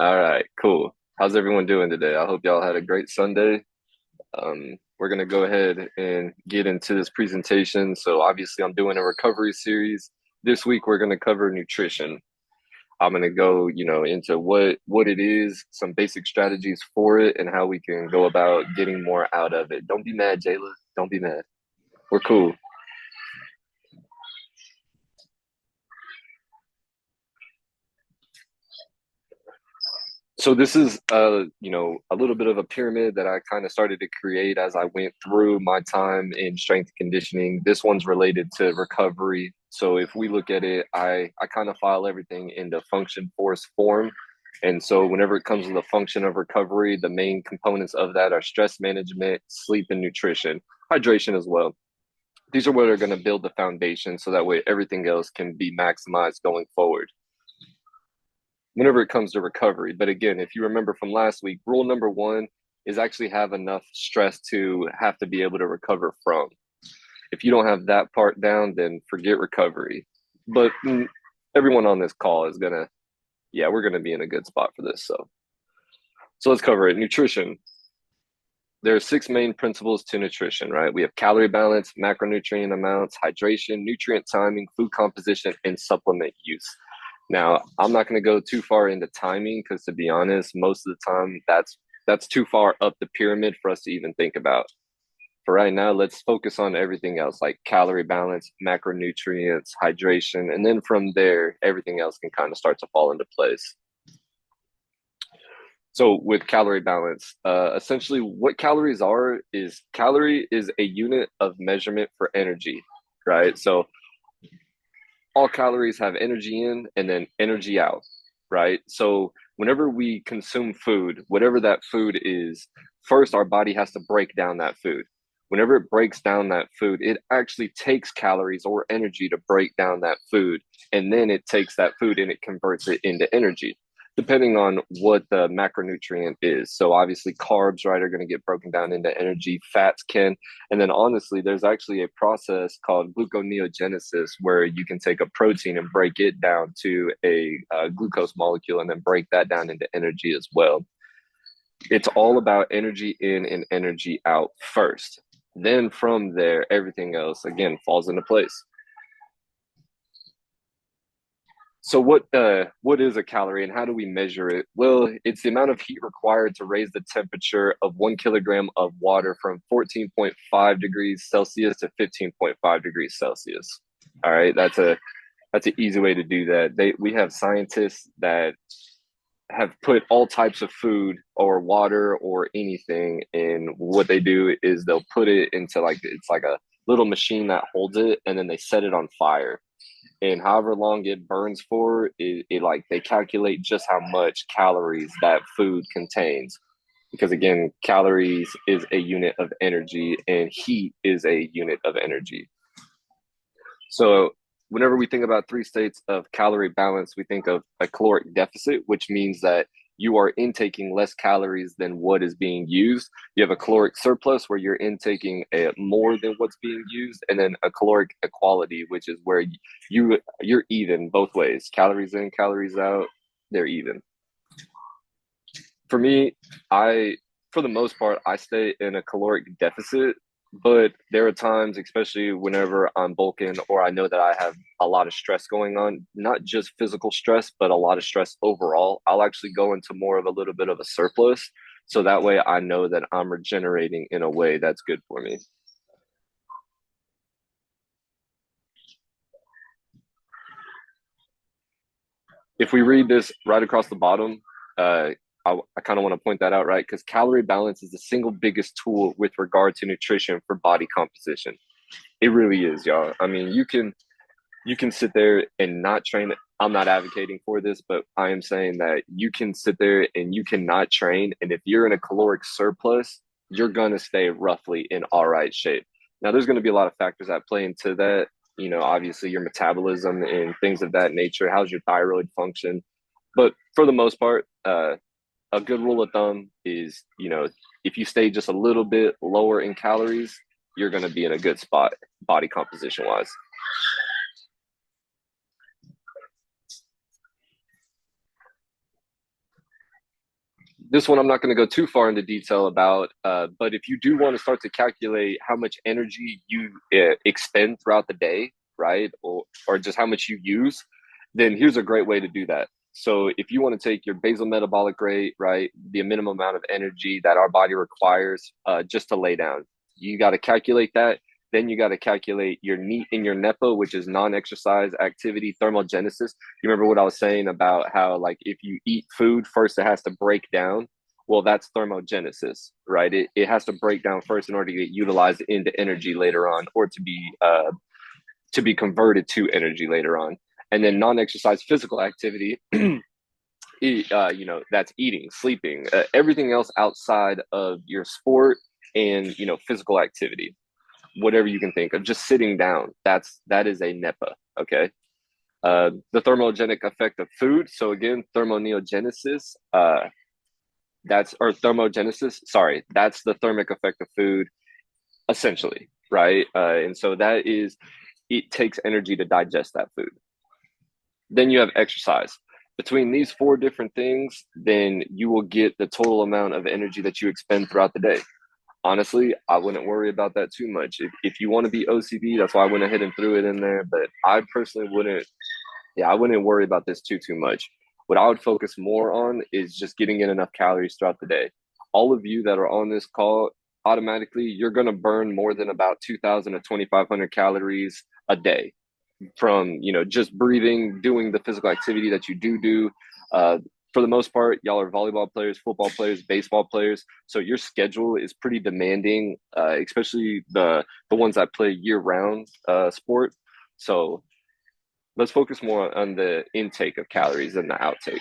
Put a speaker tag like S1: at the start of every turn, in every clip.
S1: All right, cool. How's everyone doing today? I hope y'all had a great Sunday. We're gonna go ahead and get into this presentation. So obviously I'm doing a recovery series. This week we're gonna cover nutrition. I'm gonna go, into what it is, some basic strategies for it, and how we can go about getting more out of it. Don't be mad, Jayla. Don't be mad. We're cool. So this is a little bit of a pyramid that I kind of started to create as I went through my time in strength conditioning. This one's related to recovery. So if we look at it, I kind of file everything into function force form. And so whenever it comes to the function of recovery, the main components of that are stress management, sleep and nutrition, hydration as well. These are what are going to build the foundation so that way everything else can be maximized going forward whenever it comes to recovery. But again, if you remember from last week, rule number one is actually have enough stress to have to be able to recover from. If you don't have that part down, then forget recovery. But everyone on this call is gonna, yeah, we're gonna be in a good spot for this. So let's cover it. Nutrition. There are six main principles to nutrition, right? We have calorie balance, macronutrient amounts, hydration, nutrient timing, food composition, and supplement use. Now, I'm not going to go too far into timing because, to be honest, most of the time that's too far up the pyramid for us to even think about. For right now, let's focus on everything else like calorie balance, macronutrients, hydration, and then from there, everything else can kind of start to fall into place. So with calorie balance, essentially what calories are is calorie is a unit of measurement for energy, right? So all calories have energy in and then energy out, right? So whenever we consume food, whatever that food is, first our body has to break down that food. Whenever it breaks down that food, it actually takes calories or energy to break down that food. And then it takes that food and it converts it into energy, depending on what the macronutrient is. So obviously carbs, right, are going to get broken down into energy. Fats can, and then honestly, there's actually a process called gluconeogenesis where you can take a protein and break it down to a glucose molecule and then break that down into energy as well. It's all about energy in and energy out first. Then from there, everything else again falls into place. So what is a calorie and how do we measure it? Well, it's the amount of heat required to raise the temperature of 1 kilogram of water from 14.5 degrees Celsius to 15.5 degrees Celsius. All right, that's an easy way to do that. We have scientists that have put all types of food or water or anything, and what they do is they'll put it into like it's like a little machine that holds it, and then they set it on fire and however long it burns for, it like they calculate just how much calories that food contains. Because again, calories is a unit of energy and heat is a unit of energy. So whenever we think about three states of calorie balance, we think of a caloric deficit, which means that you are intaking less calories than what is being used. You have a caloric surplus where you're intaking more than what's being used, and then a caloric equality, which is where you're even both ways. Calories in, calories out, they're even. For me, I for the most part I stay in a caloric deficit, but there are times, especially whenever I'm bulking or I know that I have a lot of stress going on, not just physical stress, but a lot of stress overall. I'll actually go into more of a little bit of a surplus. So that way I know that I'm regenerating in a way that's good for me. If we read this right across the bottom, uh, I kind of want to point that out, right? Because calorie balance is the single biggest tool with regard to nutrition for body composition. It really is, y'all. I mean, you can sit there and not train. I'm not advocating for this, but I am saying that you can sit there and you cannot train. And if you're in a caloric surplus, you're going to stay roughly in all right shape. Now, there's going to be a lot of factors that play into that. Obviously your metabolism and things of that nature. How's your thyroid function? But for the most part, a good rule of thumb is, if you stay just a little bit lower in calories, you're going to be in a good spot body composition wise. This one I'm not going to go too far into detail about, but if you do want to start to calculate how much energy you expend throughout the day, right, or just how much you use, then here's a great way to do that. So if you want to take your basal metabolic rate, right, the minimum amount of energy that our body requires just to lay down, you got to calculate that. Then you got to calculate your NEAT and your NEPA, which is non-exercise activity thermogenesis. You remember what I was saying about how, like, if you eat food first, it has to break down. Well, that's thermogenesis, right? It has to break down first in order to get utilized into energy later on, or to be converted to energy later on. And then non-exercise physical activity, that's eating, sleeping, everything else outside of your sport and physical activity, whatever you can think of, just sitting down. That is a NEPA. Okay. The thermogenic effect of food. So again, thermoneogenesis. That's or thermogenesis. Sorry, that's the thermic effect of food, essentially, right? And so that is, it takes energy to digest that food. Then you have exercise. Between these four different things, then you will get the total amount of energy that you expend throughout the day. Honestly, I wouldn't worry about that too much. If you want to be OCD, that's why I went ahead and threw it in there. But I personally wouldn't, yeah, I wouldn't worry about this too much. What I would focus more on is just getting in enough calories throughout the day. All of you that are on this call, automatically, you're going to burn more than about 2,000 to 2,500 calories a day from just breathing, doing the physical activity that you do. For the most part, y'all are volleyball players, football players, baseball players, so your schedule is pretty demanding, especially the ones that play year round sport. So let's focus more on the intake of calories than the outtake.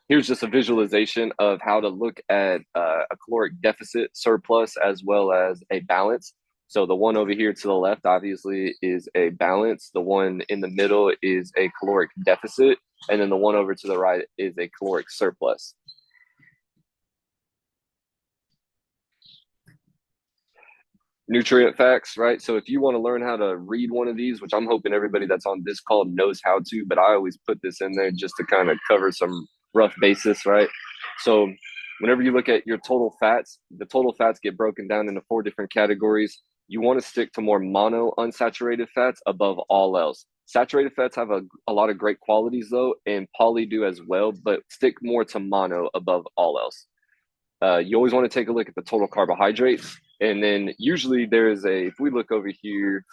S1: Here's just a visualization of how to look at a caloric deficit, surplus, as well as a balance. So the one over here to the left, obviously, is a balance. The one in the middle is a caloric deficit. And then the one over to the right is a caloric surplus. Nutrient facts, right? So if you want to learn how to read one of these, which I'm hoping everybody that's on this call knows how to, but I always put this in there just to kind of cover some rough basis, right? So whenever you look at your total fats, the total fats get broken down into four different categories. You want to stick to more mono unsaturated fats above all else. Saturated fats have a lot of great qualities though, and poly do as well, but stick more to mono above all else. You always want to take a look at the total carbohydrates. And then usually if we look over here,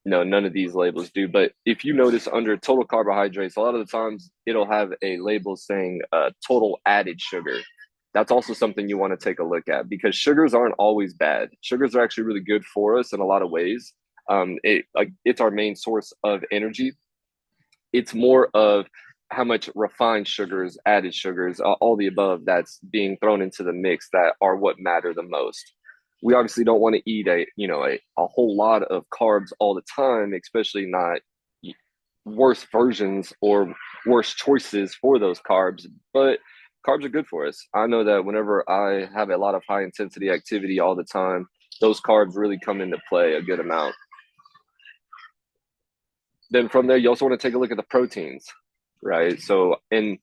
S1: no, none of these labels do. But if you notice under total carbohydrates, a lot of the times it'll have a label saying total added sugar. That's also something you want to take a look at because sugars aren't always bad. Sugars are actually really good for us in a lot of ways. It's our main source of energy. It's more of how much refined sugars, added sugars, all the above that's being thrown into the mix that are what matter the most. We obviously don't want to eat a whole lot of carbs all the time, especially not worse versions or worse choices for those carbs, but carbs are good for us. I know that whenever I have a lot of high intensity activity all the time, those carbs really come into play a good amount. Then from there, you also want to take a look at the proteins, right? So, and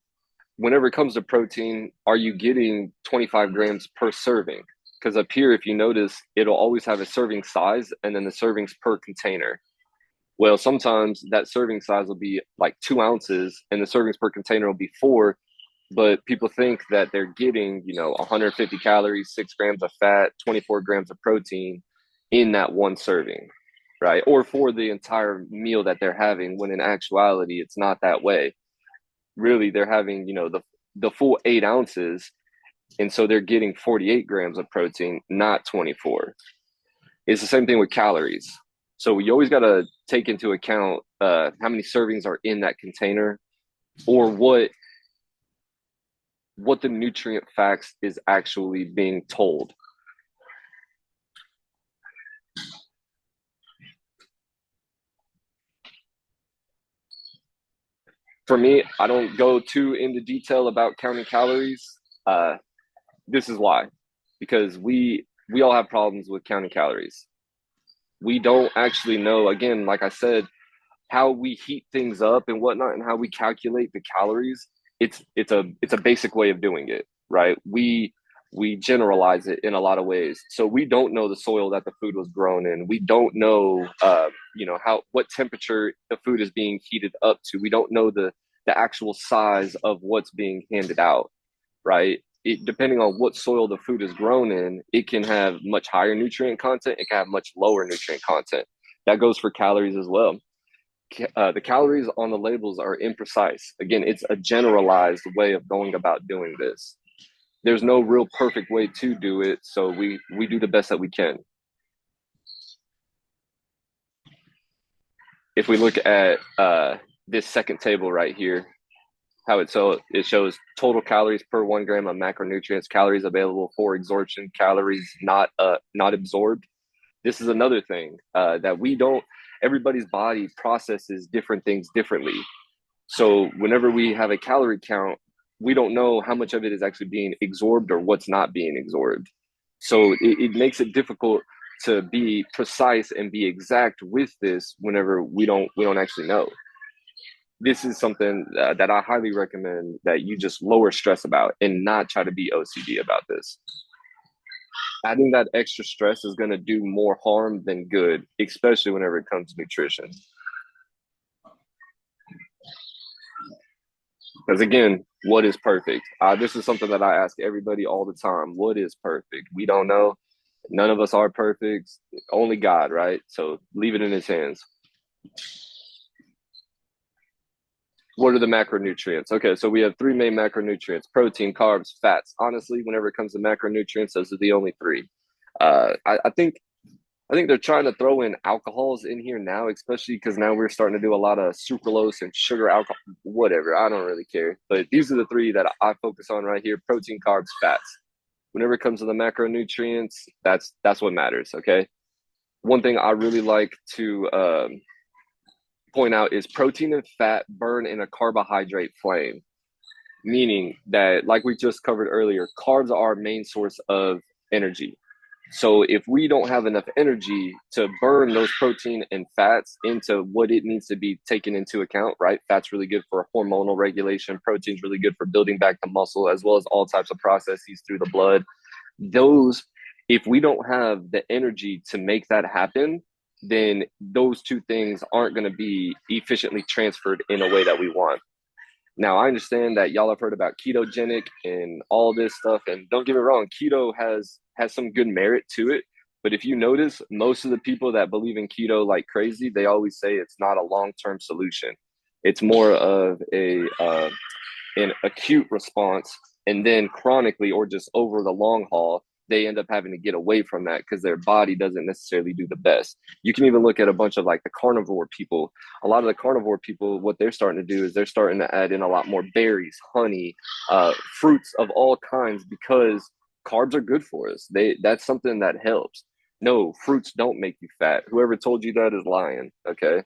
S1: whenever it comes to protein, are you getting 25 grams per serving? Because up here, if you notice, it'll always have a serving size and then the servings per container. Well, sometimes that serving size will be like 2 ounces and the servings per container will be 4. But people think that they're getting, 150 calories, 6 grams of fat, 24 grams of protein in that one serving, right? Or for the entire meal that they're having, when in actuality, it's not that way. Really, they're having, the full 8 ounces. And so they're getting 48 grams of protein, not 24. It's the same thing with calories. So you always got to take into account how many servings are in that container or what the nutrient facts is actually being told. For me, I don't go too into detail about counting calories. This is why, because we all have problems with counting calories. We don't actually know, again, like I said, how we heat things up and whatnot and how we calculate the calories. it's a basic way of doing it, right? We generalize it in a lot of ways. So we don't know the soil that the food was grown in. We don't know, how what temperature the food is being heated up to. We don't know the actual size of what's being handed out, right? Depending on what soil the food is grown in, it can have much higher nutrient content. It can have much lower nutrient content. That goes for calories as well. The calories on the labels are imprecise. Again, it's a generalized way of going about doing this. There's no real perfect way to do it, so we do the best that we can. If we look at this second table right here, how it shows total calories per 1 gram of macronutrients, calories available for absorption, calories not absorbed. This is another thing that we don't. Everybody's body processes different things differently. So whenever we have a calorie count, we don't know how much of it is actually being absorbed or what's not being absorbed. So it makes it difficult to be precise and be exact with this whenever we don't actually know. This is something that I highly recommend that you just lower stress about and not try to be OCD about this. Adding that extra stress is going to do more harm than good, especially whenever it comes to nutrition. Because again, what is perfect? This is something that I ask everybody all the time. What is perfect? We don't know. None of us are perfect. Only God, right? So leave it in his hands. What are the macronutrients? Okay, so we have three main macronutrients: protein, carbs, fats. Honestly, whenever it comes to macronutrients, those are the only three. I think they're trying to throw in alcohols in here now, especially because now we're starting to do a lot of sucralose and sugar alcohol. Whatever, I don't really care. But these are the three that I focus on right here: protein, carbs, fats. Whenever it comes to the macronutrients, that's what matters. Okay. One thing I really like to point out is protein and fat burn in a carbohydrate flame, meaning that, like we just covered earlier, carbs are our main source of energy. So if we don't have enough energy to burn those protein and fats into what it needs to be taken into account, right? Fat's really good for hormonal regulation. Protein's really good for building back the muscle, as well as all types of processes through the blood. Those, if we don't have the energy to make that happen, then those two things aren't going to be efficiently transferred in a way that we want. Now, I understand that y'all have heard about ketogenic and all this stuff, and don't get me wrong, keto has some good merit to it. But if you notice, most of the people that believe in keto like crazy, they always say it's not a long-term solution. It's more of an acute response, and then chronically or just over the long haul, they end up having to get away from that because their body doesn't necessarily do the best. You can even look at a bunch of like the carnivore people. A lot of the carnivore people, what they're starting to do is they're starting to add in a lot more berries, honey, fruits of all kinds, because carbs are good for us. That's something that helps. No, fruits don't make you fat. Whoever told you that is lying. Okay.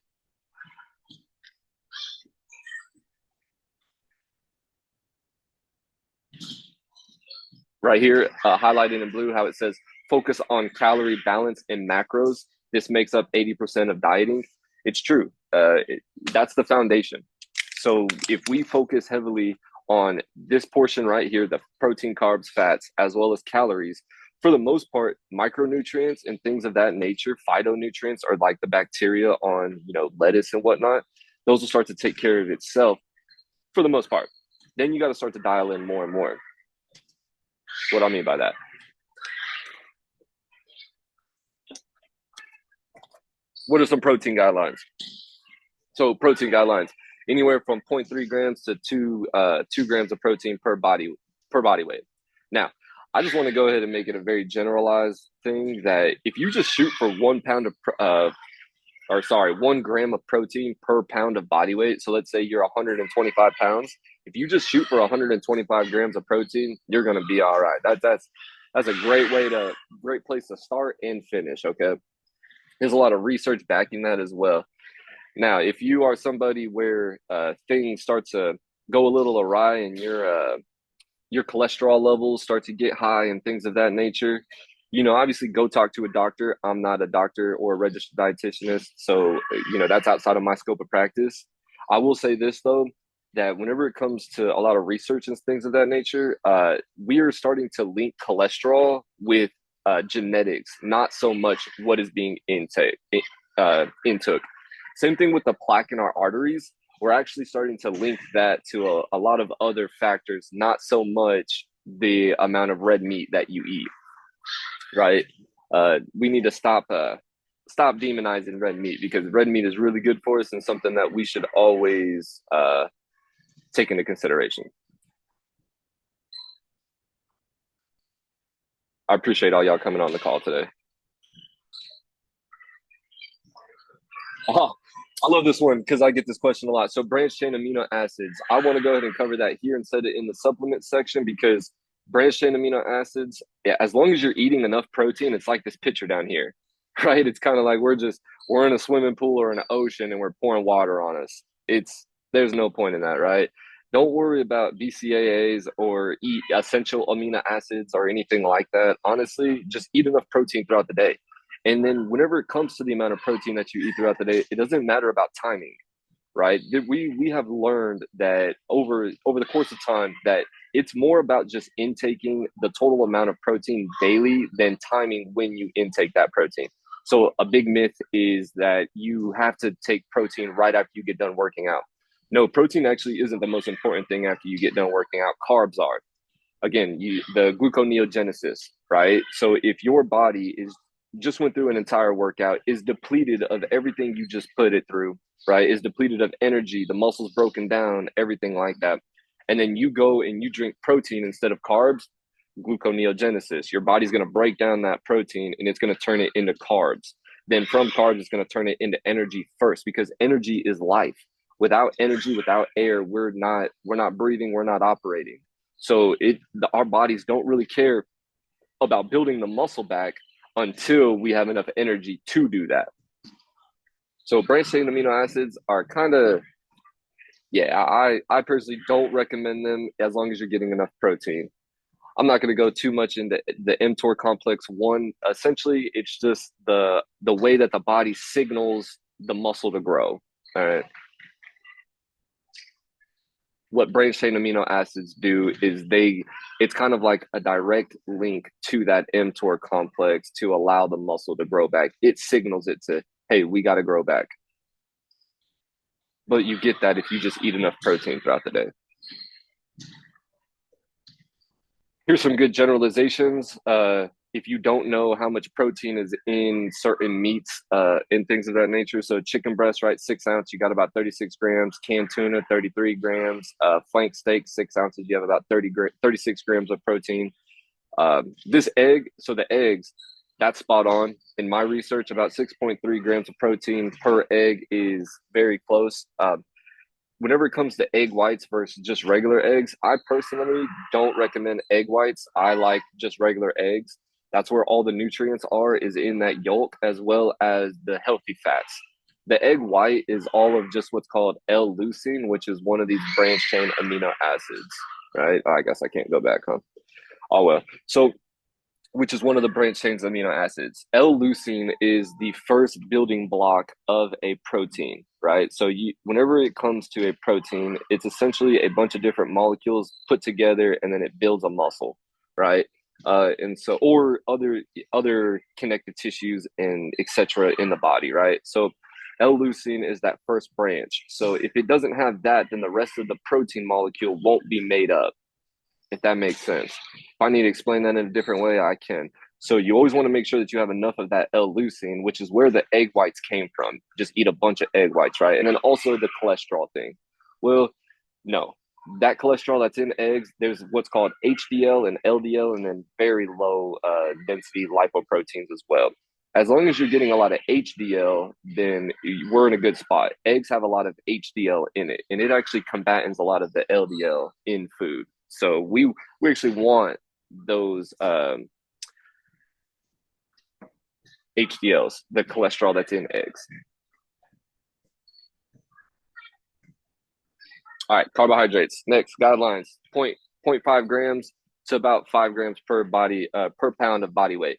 S1: Right here, highlighted in blue, how it says focus on calorie balance and macros. This makes up 80% of dieting. It's true. That's the foundation. So if we focus heavily on this portion right here, the protein, carbs, fats, as well as calories, for the most part, micronutrients and things of that nature, phytonutrients, are like the bacteria on lettuce and whatnot. Those will start to take care of itself for the most part. Then you got to start to dial in more and more. What I mean by that. What are some protein guidelines? So protein guidelines, anywhere from 0.3 grams to 2 grams of protein per body weight. Now, I just want to go ahead and make it a very generalized thing that if you just shoot for 1 pound of 1 gram of protein per pound of body weight. So let's say you're 125 pounds. If you just shoot for 125 grams of protein, you're going to be all right. That's a great place to start and finish. Okay. There's a lot of research backing that as well. Now, if you are somebody where things start to go a little awry and your cholesterol levels start to get high and things of that nature, obviously go talk to a doctor. I'm not a doctor or a registered dietitianist, so that's outside of my scope of practice. I will say this though, that whenever it comes to a lot of research and things of that nature, we are starting to link cholesterol with genetics, not so much what is being intook. Same thing with the plaque in our arteries. We're actually starting to link that to a lot of other factors, not so much the amount of red meat that you eat, right? We need to stop demonizing red meat, because red meat is really good for us and something that we should always take into consideration. I appreciate all y'all coming on the call today. Oh, I love this one because I get this question a lot. So branched chain amino acids, I want to go ahead and cover that here and set it in the supplement section, because branched chain amino acids, yeah, as long as you're eating enough protein, it's like this picture down here, right? It's kind of like we're in a swimming pool or an ocean and we're pouring water on us. There's no point in that, right? Don't worry about BCAAs or eat essential amino acids or anything like that. Honestly, just eat enough protein throughout the day. And then whenever it comes to the amount of protein that you eat throughout the day, it doesn't matter about timing, right? We have learned that over the course of time that it's more about just intaking the total amount of protein daily than timing when you intake that protein. So a big myth is that you have to take protein right after you get done working out. No, protein actually isn't the most important thing after you get done working out. Carbs are. Again, the gluconeogenesis, right? So if your body is just went through an entire workout, is depleted of everything you just put it through, right? Is depleted of energy, the muscles broken down, everything like that. And then you go and you drink protein instead of carbs, gluconeogenesis. Your body's going to break down that protein and it's going to turn it into carbs. Then from carbs, it's going to turn it into energy first, because energy is life. Without energy, without air, we're not breathing, we're not operating. So our bodies don't really care about building the muscle back until we have enough energy to do that. So branched chain amino acids are kind of, yeah, I personally don't recommend them as long as you're getting enough protein. I'm not going to go too much into the mTOR complex one. Essentially, it's just the way that the body signals the muscle to grow. All right. What branched chain amino acids do is it's kind of like a direct link to that mTOR complex to allow the muscle to grow back. It signals it to, hey, we got to grow back. But you get that if you just eat enough protein throughout the day. Here's some good generalizations. If you don't know how much protein is in certain meats and things of that nature, so chicken breast, right, 6 ounce, you got about 36 grams. Canned tuna, 33 grams. Flank steak, 6 ounces, you have about 36 grams of protein. This egg, so the eggs, that's spot on. In my research, about 6.3 grams of protein per egg is very close. Whenever it comes to egg whites versus just regular eggs, I personally don't recommend egg whites. I like just regular eggs. That's where all the nutrients are, is in that yolk, as well as the healthy fats. The egg white is all of just what's called L-leucine, which is one of these branched chain amino acids, right? I guess I can't go back, huh? Oh, well. So which is one of the branched chains amino acids. L-leucine is the first building block of a protein, right? So whenever it comes to a protein, it's essentially a bunch of different molecules put together, and then it builds a muscle, right? And so, or other connective tissues and etc. in the body, right? So L-leucine is that first branch. So if it doesn't have that, then the rest of the protein molecule won't be made up, if that makes sense. If I need to explain that in a different way, I can. So you always want to make sure that you have enough of that L-leucine, which is where the egg whites came from. Just eat a bunch of egg whites, right? And then also the cholesterol thing. Well, no. That cholesterol that's in eggs, there's what's called HDL and LDL, and then very low density lipoproteins as well. As long as you're getting a lot of HDL, then we're in a good spot. Eggs have a lot of HDL in it, and it actually combats a lot of the LDL in food. So we actually want those HDLs, the cholesterol that's in eggs. All right, carbohydrates. Next, guidelines: point 0.5 grams to about 5 grams per pound of body weight.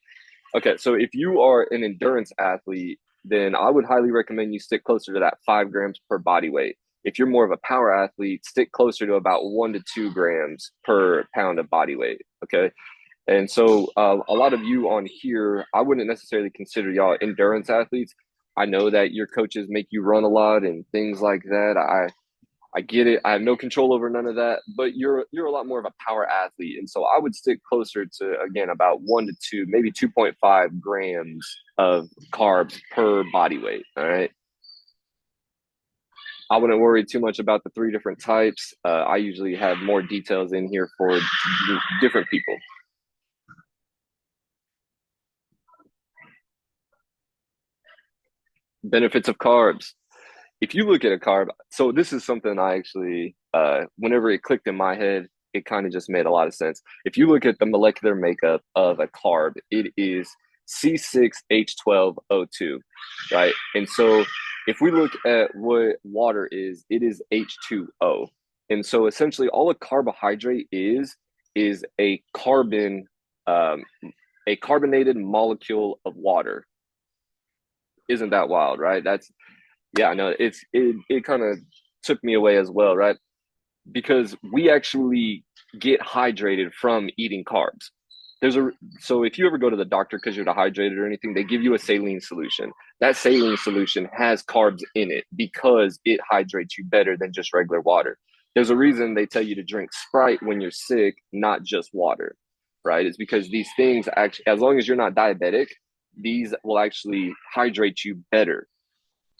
S1: Okay, so if you are an endurance athlete, then I would highly recommend you stick closer to that 5 grams per body weight. If you're more of a power athlete, stick closer to about 1 to 2 grams per pound of body weight. Okay. And so a lot of you on here, I wouldn't necessarily consider y'all endurance athletes. I know that your coaches make you run a lot and things like that. I get it. I have no control over none of that, but you're a lot more of a power athlete. And so I would stick closer to, again, about 1 to 2, maybe 2.5 grams of carbs per body weight. All right. I wouldn't worry too much about the three different types. I usually have more details in here for different people. Benefits of carbs. If you look at a carb, so this is something I actually, whenever it clicked in my head, it kind of just made a lot of sense. If you look at the molecular makeup of a carb, it is C6H12O2, right? And so if we look at what water is, it is H2O. And so essentially all a carbohydrate is um, a carbonated molecule of water. Isn't that wild, right? That's yeah, no, it kind of took me away as well, right? Because we actually get hydrated from eating carbs. There's a so if you ever go to the doctor because you're dehydrated or anything, they give you a saline solution. That saline solution has carbs in it because it hydrates you better than just regular water. There's a reason they tell you to drink Sprite when you're sick, not just water, right? It's because these things actually, as long as you're not diabetic, these will actually hydrate you better.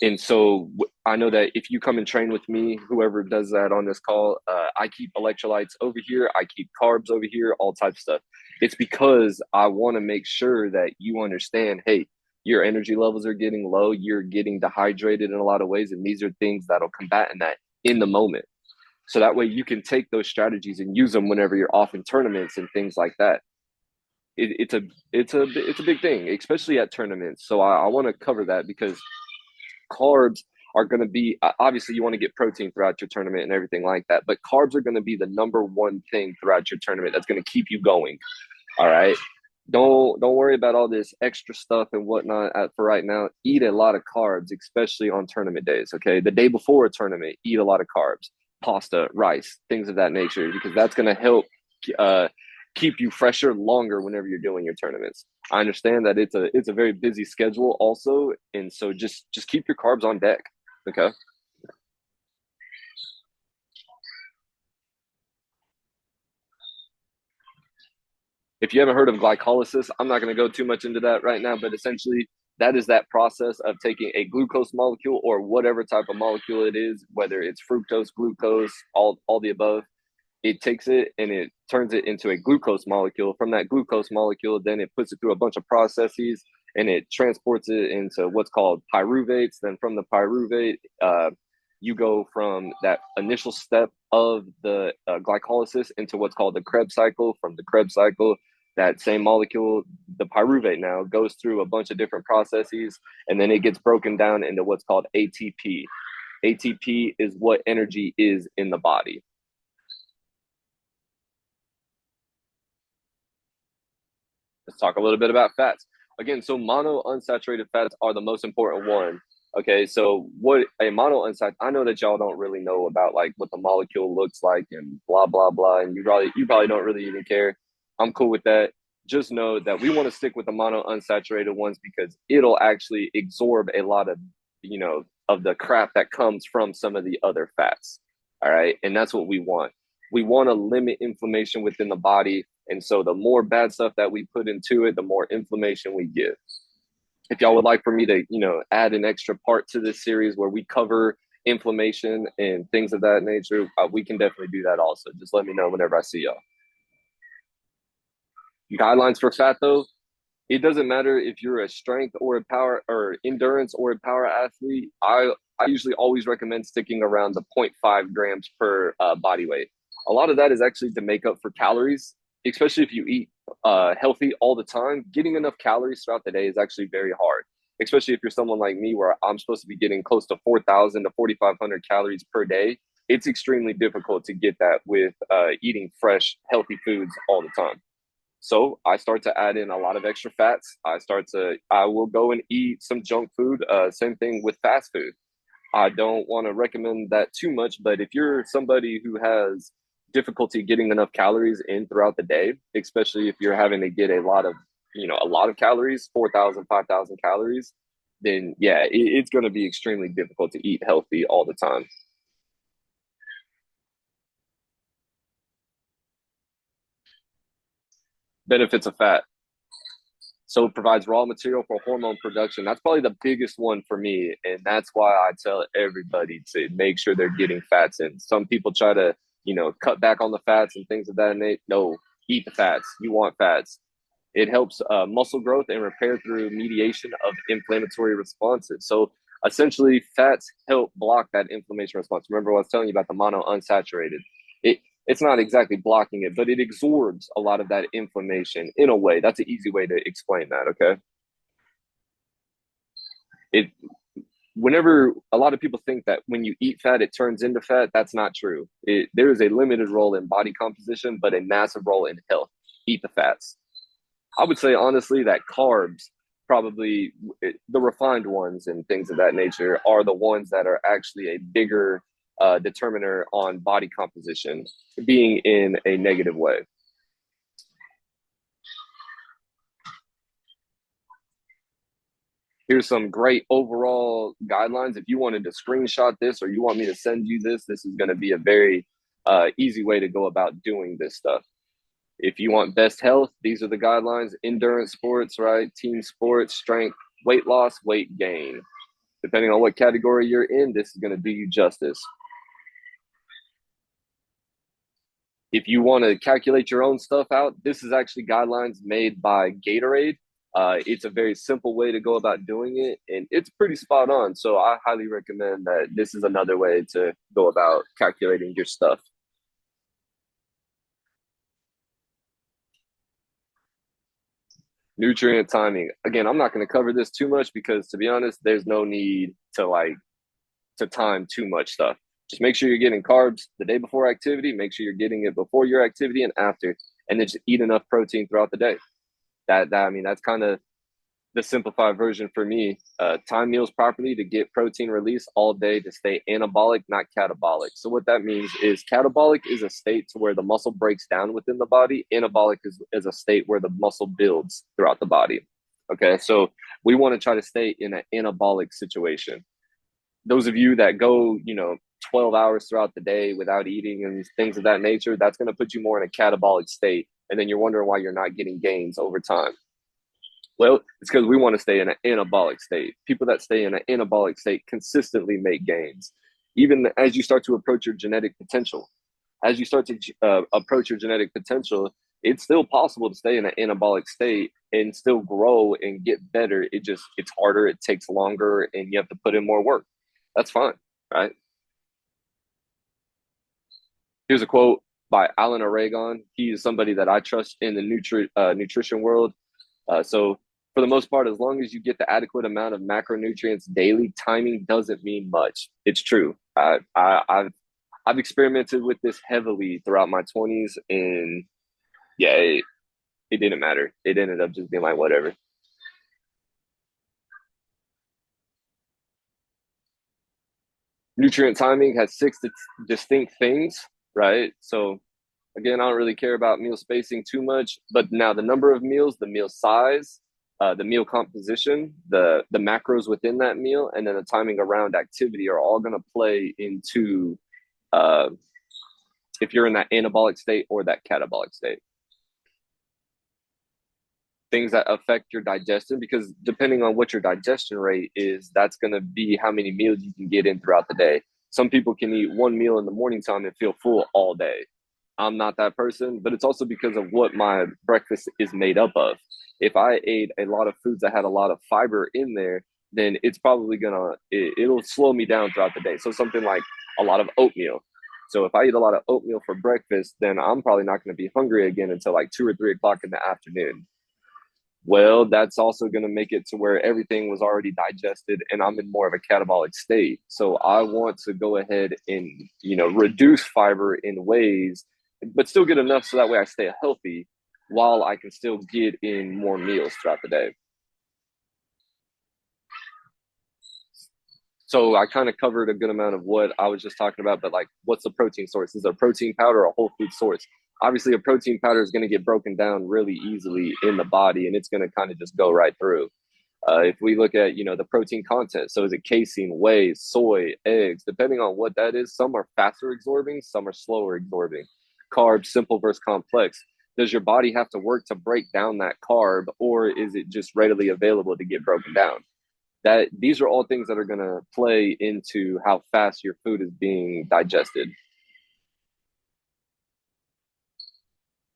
S1: And so I know that if you come and train with me, whoever does that on this call, I keep electrolytes over here, I keep carbs over here, all types of stuff. It's because I want to make sure that you understand, hey, your energy levels are getting low, you're getting dehydrated in a lot of ways, and these are things that'll combat in that in the moment. So that way you can take those strategies and use them whenever you're off in tournaments and things like that. It's a big thing, especially at tournaments. So I want to cover that because carbs are going to be obviously you want to get protein throughout your tournament and everything like that, but carbs are going to be the number one thing throughout your tournament that's going to keep you going. All right. Don't worry about all this extra stuff and whatnot for right now. Eat a lot of carbs, especially on tournament days. Okay. The day before a tournament, eat a lot of carbs, pasta, rice, things of that nature, because that's going to help uh, keep you fresher longer whenever you're doing your tournaments. I understand that it's a very busy schedule also, and so just keep your carbs on deck. Okay. If you haven't heard of glycolysis, I'm not going to go too much into that right now, but essentially that is that process of taking a glucose molecule or whatever type of molecule it is, whether it's fructose, glucose, all the above. It takes it and it turns it into a glucose molecule. From that glucose molecule, then it puts it through a bunch of processes and it transports it into what's called pyruvates. Then from the pyruvate, you go from that initial step of the glycolysis into what's called the Krebs cycle. From the Krebs cycle, that same molecule, the pyruvate now goes through a bunch of different processes, and then it gets broken down into what's called ATP. ATP is what energy is in the body. Let's talk a little bit about fats. Again, so mono unsaturated fats are the most important one. Okay, so what a mono unsaturated, I know that y'all don't really know about like what the molecule looks like and blah blah blah, and you probably don't really even care. I'm cool with that. Just know that we want to stick with the mono unsaturated ones because it'll actually absorb a lot of of the crap that comes from some of the other fats. All right, and that's what we want. We want to limit inflammation within the body, and so the more bad stuff that we put into it, the more inflammation we get. If y'all would like for me to, add an extra part to this series where we cover inflammation and things of that nature, we can definitely do that also. Just let me know whenever I see y'all. Guidelines for fat though, it doesn't matter if you're a strength or a power or endurance or a power athlete. I usually always recommend sticking around the zero point 0.5 grams per body weight. A lot of that is actually to make up for calories, especially if you eat healthy all the time. Getting enough calories throughout the day is actually very hard, especially if you're someone like me where I'm supposed to be getting close to 4,000 to 4,500 calories per day. It's extremely difficult to get that with eating fresh, healthy foods all the time. So I start to add in a lot of extra fats. I will go and eat some junk food. Same thing with fast food. I don't want to recommend that too much, but if you're somebody who has difficulty getting enough calories in throughout the day, especially if you're having to get a lot of calories, 4,000, 5,000 calories, then yeah, it's going to be extremely difficult to eat healthy all the time. Benefits of fat. So it provides raw material for hormone production. That's probably the biggest one for me. And that's why I tell everybody to make sure they're getting fats in. Some people try to, cut back on the fats and things of that nature. No, eat the fats. You want fats. It helps muscle growth and repair through mediation of inflammatory responses. So essentially, fats help block that inflammation response. Remember what I was telling you about the monounsaturated? It it's not exactly blocking it, but it absorbs a lot of that inflammation in a way. That's an easy way to explain that. Okay, it whenever a lot of people think that when you eat fat, it turns into fat. That's not true. There is a limited role in body composition, but a massive role in health. Eat the fats. I would say honestly that carbs, probably the refined ones and things of that nature, are the ones that are actually a bigger determiner on body composition, being in a negative way. Here's some great overall guidelines. If you wanted to screenshot this or you want me to send you this is going to be a very easy way to go about doing this stuff. If you want best health, these are the guidelines: endurance sports, right? Team sports, strength, weight loss, weight gain. Depending on what category you're in, this is going to do you justice. If you want to calculate your own stuff out, this is actually guidelines made by Gatorade. It's a very simple way to go about doing it, and it's pretty spot on. So I highly recommend that this is another way to go about calculating your stuff. Nutrient timing. Again, I'm not going to cover this too much because, to be honest, there's no need to time too much stuff. Just make sure you're getting carbs the day before activity. Make sure you're getting it before your activity and after, and then just eat enough protein throughout the day. I mean, that's kind of the simplified version for me. Time meals properly to get protein release all day to stay anabolic, not catabolic. So what that means is catabolic is a state to where the muscle breaks down within the body. Anabolic is a state where the muscle builds throughout the body. Okay, so we want to try to stay in an anabolic situation. Those of you that go, 12 hours throughout the day without eating and things of that nature, that's going to put you more in a catabolic state. And then you're wondering why you're not getting gains over time. Well, it's because we want to stay in an anabolic state. People that stay in an anabolic state consistently make gains, even as you start to approach your genetic potential. As you start to approach your genetic potential, it's still possible to stay in an anabolic state and still grow and get better. It's harder, it takes longer, and you have to put in more work. That's fine, right? Here's a quote by Alan Aragon. He is somebody that I trust in the nutrition world. So for the most part, as long as you get the adequate amount of macronutrients daily, timing doesn't mean much. It's true. I've experimented with this heavily throughout my 20s, and yeah, it didn't matter. It ended up just being like whatever. Nutrient timing has six distinct things, right? So again, I don't really care about meal spacing too much, but now the number of meals, the meal size, the meal composition, the macros within that meal, and then the timing around activity are all going to play into uh, if you're in that anabolic state or that catabolic state. Things that affect your digestion, because depending on what your digestion rate is, that's going to be how many meals you can get in throughout the day. Some people can eat one meal in the morning time and feel full all day. I'm not that person, but it's also because of what my breakfast is made up of. If I ate a lot of foods that had a lot of fiber in there, then it's probably it'll slow me down throughout the day. So something like a lot of oatmeal. So if I eat a lot of oatmeal for breakfast, then I'm probably not going to be hungry again until like 2 or 3 o'clock in the afternoon. Well, that's also going to make it to where everything was already digested and I'm in more of a catabolic state. So I want to go ahead and, reduce fiber in ways, but still get enough so that way I stay healthy while I can still get in more meals throughout the day. So I kind of covered a good amount of what I was just talking about, but like, what's the protein source? Is it a protein powder or a whole food source? Obviously, a protein powder is going to get broken down really easily in the body, and it's going to kind of just go right through. If we look at, the protein content, so is it casein, whey, soy, eggs? Depending on what that is, some are faster absorbing, some are slower absorbing. Carbs, simple versus complex. Does your body have to work to break down that carb, or is it just readily available to get broken down? That these are all things that are going to play into how fast your food is being digested.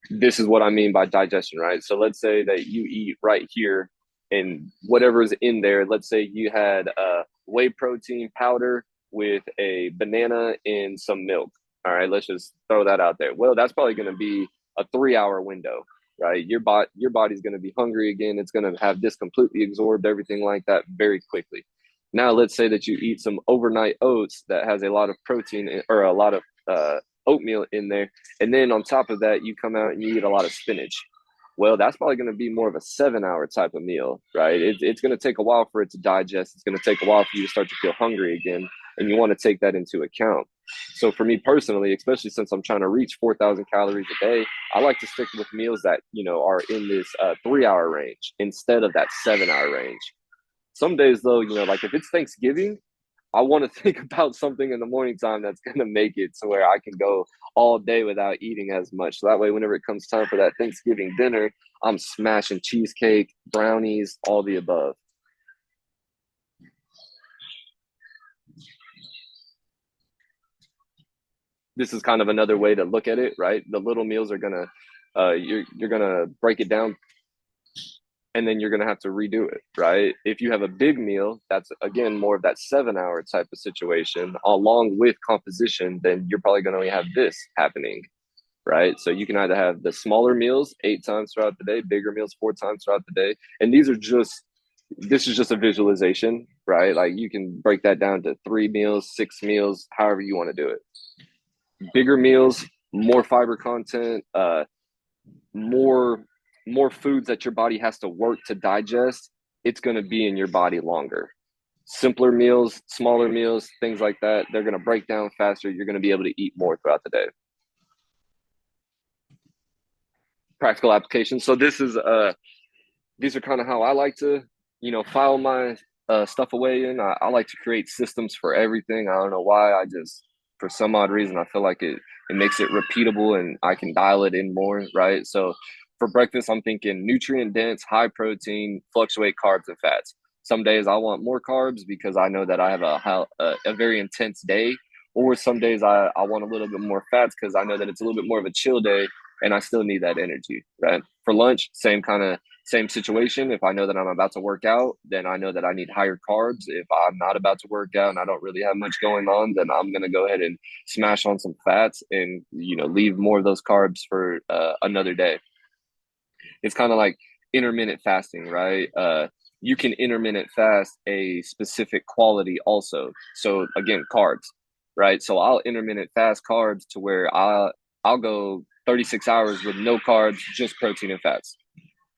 S1: This is what I mean by digestion, right? So let's say that you eat right here and whatever's in there, let's say you had a whey protein powder with a banana and some milk. All right, let's just throw that out there. Well, that's probably going to be a 3 hour window, right? Your body's going to be hungry again. It's going to have this completely absorbed, everything like that very quickly. Now, let's say that you eat some overnight oats that has a lot of protein or a lot of oatmeal in there, and then on top of that, you come out and you eat a lot of spinach. Well, that's probably going to be more of a 7 hour type of meal, right? It's going to take a while for it to digest. It's going to take a while for you to start to feel hungry again. And you want to take that into account. So for me personally, especially since I'm trying to reach 4,000 calories a day, I like to stick with meals that, are in this 3 hour range instead of that 7 hour range. Some days though, like if it's Thanksgiving, I want to think about something in the morning time that's going to make it to where I can go all day without eating as much. So that way, whenever it comes time for that Thanksgiving dinner, I'm smashing cheesecake, brownies, all the above. This is kind of another way to look at it, right? The little meals are gonna, you're gonna break it down, and then you're going to have to redo it, right? If you have a big meal, that's again more of that 7 hour type of situation, along with composition, then you're probably going to only have this happening, right? So you can either have the smaller meals 8 times throughout the day, bigger meals 4 times throughout the day. And this is just a visualization, right? Like you can break that down to 3 meals, 6 meals, however you want to do it. Bigger meals, more fiber content, more more foods that your body has to work to digest, it's going to be in your body longer. Simpler meals, smaller meals, things like that, they're going to break down faster. You're going to be able to eat more throughout the day. Practical applications. So these are kind of how I like to, file my stuff away in. I like to create systems for everything. I don't know why. For some odd reason, I feel like it makes it repeatable and I can dial it in more, right? So for breakfast, I'm thinking nutrient dense, high protein, fluctuate carbs and fats. Some days I want more carbs because I know that I have a very intense day, or some days I want a little bit more fats because I know that it's a little bit more of a chill day and I still need that energy, right? For lunch, same situation. If I know that I'm about to work out, then I know that I need higher carbs. If I'm not about to work out and I don't really have much going on, then I'm going to go ahead and smash on some fats and, leave more of those carbs for another day. It's kind of like intermittent fasting, right? You can intermittent fast a specific quality also. So again, carbs, right? So I'll intermittent fast carbs to where I'll go 36 hours with no carbs, just protein and fats.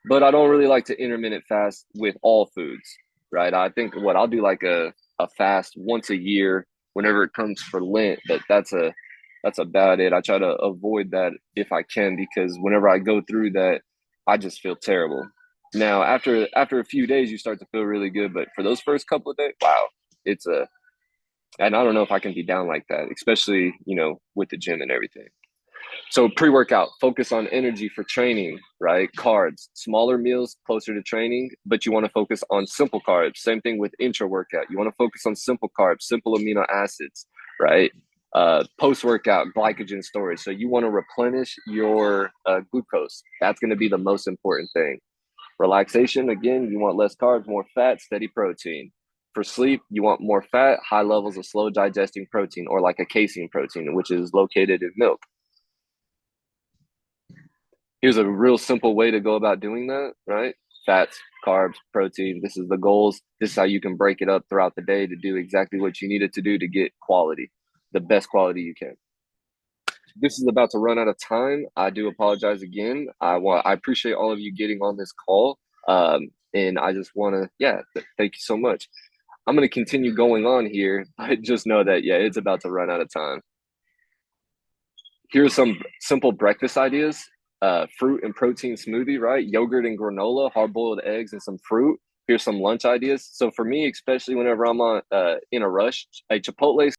S1: But I don't really like to intermittent fast with all foods, right? I think what I'll do like a fast once a year whenever it comes for Lent, but that's about it. I try to avoid that if I can because whenever I go through that, I just feel terrible. Now, after a few days, you start to feel really good, but for those first couple of days, wow, it's a and I don't know if I can be down like that, especially with the gym and everything. So pre-workout, focus on energy for training, right? Carbs, smaller meals closer to training, but you want to focus on simple carbs. Same thing with intra workout. You want to focus on simple carbs, simple amino acids, right? Post-workout, glycogen storage. So you want to replenish your glucose. That's going to be the most important thing. Relaxation, again, you want less carbs, more fat, steady protein. For sleep, you want more fat, high levels of slow digesting protein, or like a casein protein, which is located in milk. Here's a real simple way to go about doing that, right? Fats, carbs, protein. This is the goals. This is how you can break it up throughout the day to do exactly what you need it to do to get quality, the best quality you can. This is about to run out of time. I do apologize again. I appreciate all of you getting on this call. And I just want to, yeah, thank you so much. I'm going to continue going on here, but just know that, yeah, it's about to run out of time. Here's some simple breakfast ideas. Fruit and protein smoothie, right? Yogurt and granola, hard boiled eggs, and some fruit. Here's some lunch ideas. So for me, especially whenever I'm in a rush, a Chipotle